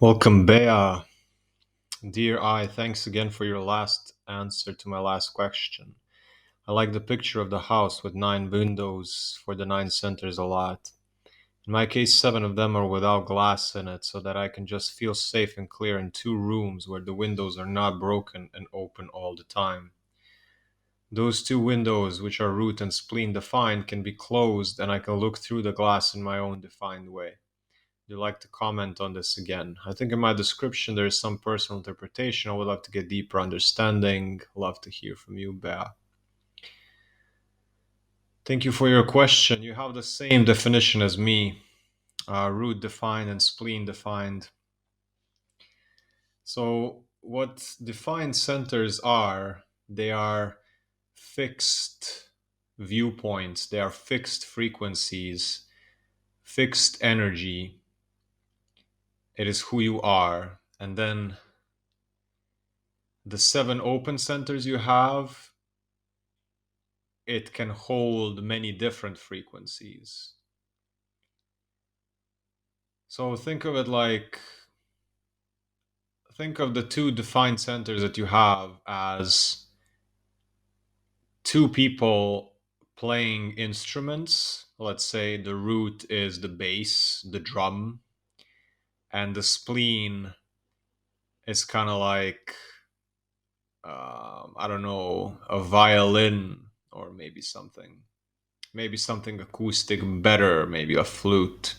Welcome, Bea. Dear I, thanks again for your last answer to my last question. I like the picture of the house with 9 windows for the 9 centers a lot. In my case, 7 of them are without glass in it, so that I can just feel safe and clear in 2 rooms where the windows are not broken and open all the time. Those 2 windows, which are root and spleen defined, can be closed and I can look through the glass in my own defined way. You'd like to comment on this again? I think in my description there is some personal interpretation. I would love to get deeper understanding. Love to hear from you, Bea. Thank you for your question. You have the same definition as me, root defined and spleen defined. So, what defined centers are, they are fixed viewpoints, they are fixed frequencies, fixed energy. It is who you are. And then the 7 open centers you have, it can hold many different frequencies. So think of it like, think of the 2 defined centers that you have as 2 people playing instruments. Let's say the root is the bass, the drum, and the spleen is kind of like, I don't know, a violin or maybe something acoustic better, maybe a flute.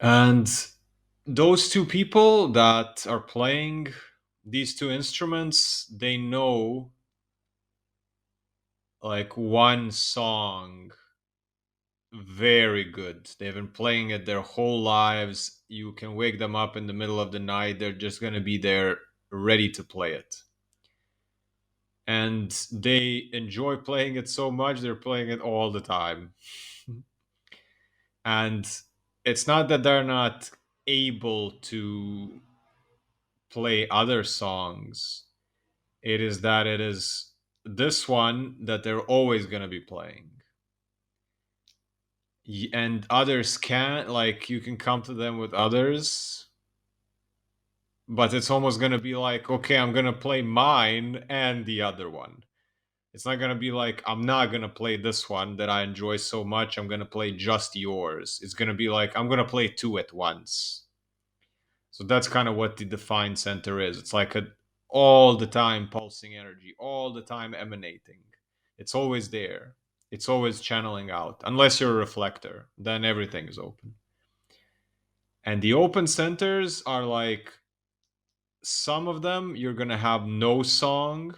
And those 2 people that are playing these 2 instruments, they know like one song very good. They've been playing it their whole lives. You can wake them up in the middle of the night, they're just going to be there ready to play it. And they enjoy playing it so much, they're playing it all the time. And it's not that they're not able to play other songs. It is that it is this one that they're always going to be playing. And others can't, like, you can come to them with others, but it's almost going to be like, okay, I'm going to play mine and the other one. It's not going to be like, I'm not going to play this one that I enjoy so much, I'm going to play just yours. It's going to be like, I'm going to play 2 at once. So that's kind of what the defined center is. It's like a all the time pulsing energy, all the time emanating. It's always there. It's always channeling out. Unless you're a reflector, then everything is open. And the open centers are like, some of them you're going to have no song,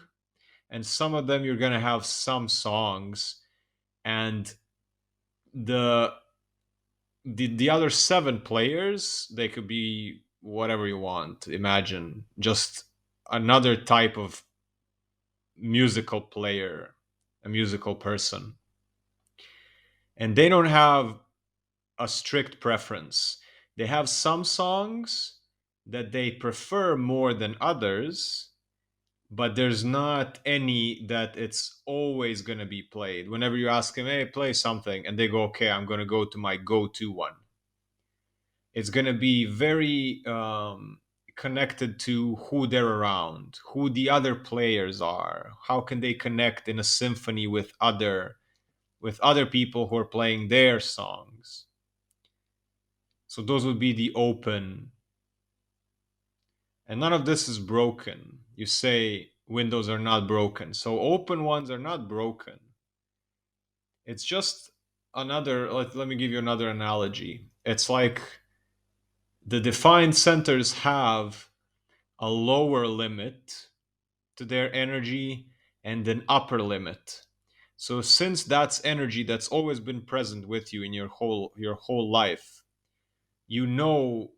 and some of them you're going to have some songs. And the the other 7 players, they could be whatever you want. Imagine just another type of musical player, a musical person, and they don't have a strict preference. They have some songs that they prefer more than others, but there's not any that it's always going to be played. Whenever you ask them, hey, play something, and they go, okay, I'm going to go to my go-to one. It's going to be very connected to who they're around, who the other players are, how can they connect in a symphony with other people who are playing their songs. So those would be the open. And none of this is broken. You say windows are not broken, so open ones are not broken. It's just another, let me give you another analogy. It's like the defined centers have a lower limit to their energy and an upper limit. So since that's energy that's always been present with you in your whole life, you know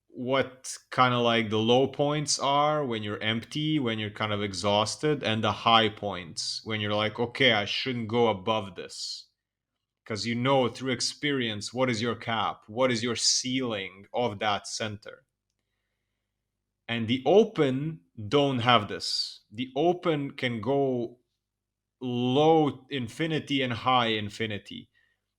what kind of like the low points are when you're empty, when you're kind of exhausted, and the high points when you're like, okay, I shouldn't go above this. Because you know through experience what is your cap, what is your ceiling of that center. And the open don't have this. The open can go low infinity and high infinity.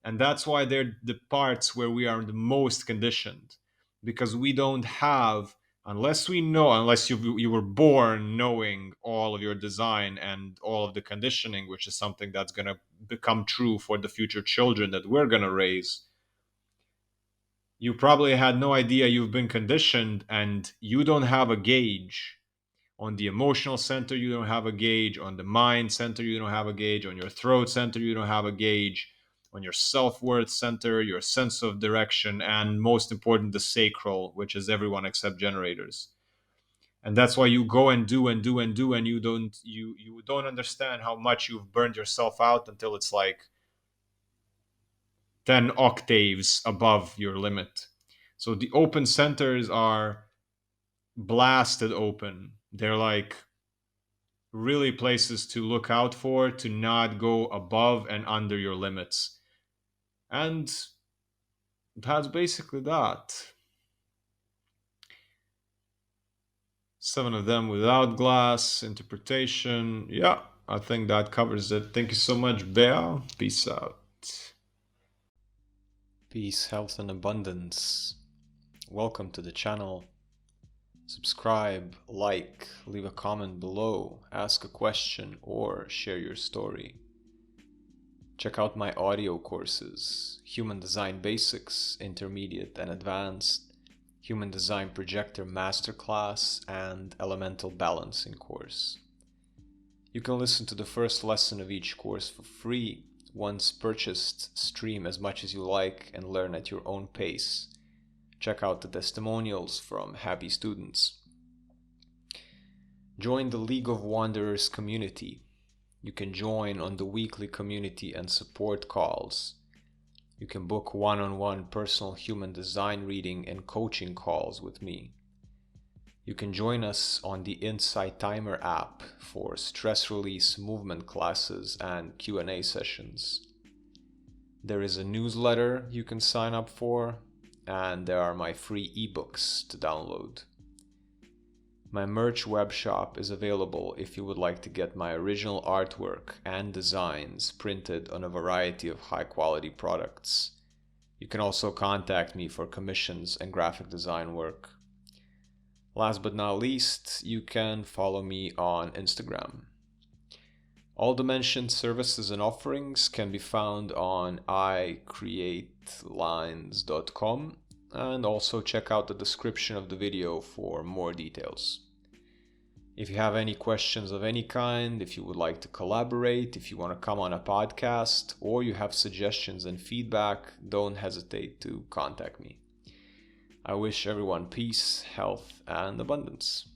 And that's why they're the parts where we are the most conditioned, because we don't have, unless you were born knowing all of your design and all of the conditioning, which is something that's going to become true for the future children that we're going to raise. You probably had no idea you've been conditioned, and you don't have a gauge. On the emotional center, you don't have a gauge. On the mind center, you don't have a gauge. On your throat center, you don't have a gauge. On your self-worth center, your sense of direction, and most important, the sacral, which is everyone except generators. And that's why you go and do and do and do, and you don't understand how much you've burned yourself out until it's like 10 octaves above your limit. So the open centers are blasted open. They're like really places to look out for, to not go above and under your limits. And that's basically that. 7 of them without glass, interpretation. Yeah, I think that covers it. Thank you so much, Bea. Peace out. Peace, health, and abundance. Welcome to the channel. Subscribe, like, leave a comment below, ask a question, or share your story. Check out my audio courses: Human Design Basics, Intermediate and Advanced, Human Design Projector Masterclass, and Elemental Balancing course. You can listen to the first lesson of each course for free. Once purchased, stream as much as you like and learn at your own pace. Check out the testimonials from happy students. Join the League of Wanderers community. You can join on the weekly community and support calls. You can book one-on-one personal human design reading and coaching calls with me. You can join us on the Insight Timer app for stress release movement classes and Q&A sessions. There is a newsletter you can sign up for, and there are my free ebooks to download. My merch web shop is available if you would like to get my original artwork and designs printed on a variety of high-quality products. You can also contact me for commissions and graphic design work. Last but not least, you can follow me on Instagram. All the mentioned services and offerings can be found on icreatelines.com, and also check out the description of the video for more details. If you have any questions of any kind, if you would like to collaborate, if you want to come on a podcast, or you have suggestions and feedback, don't hesitate to contact me. I wish everyone peace, health, and abundance.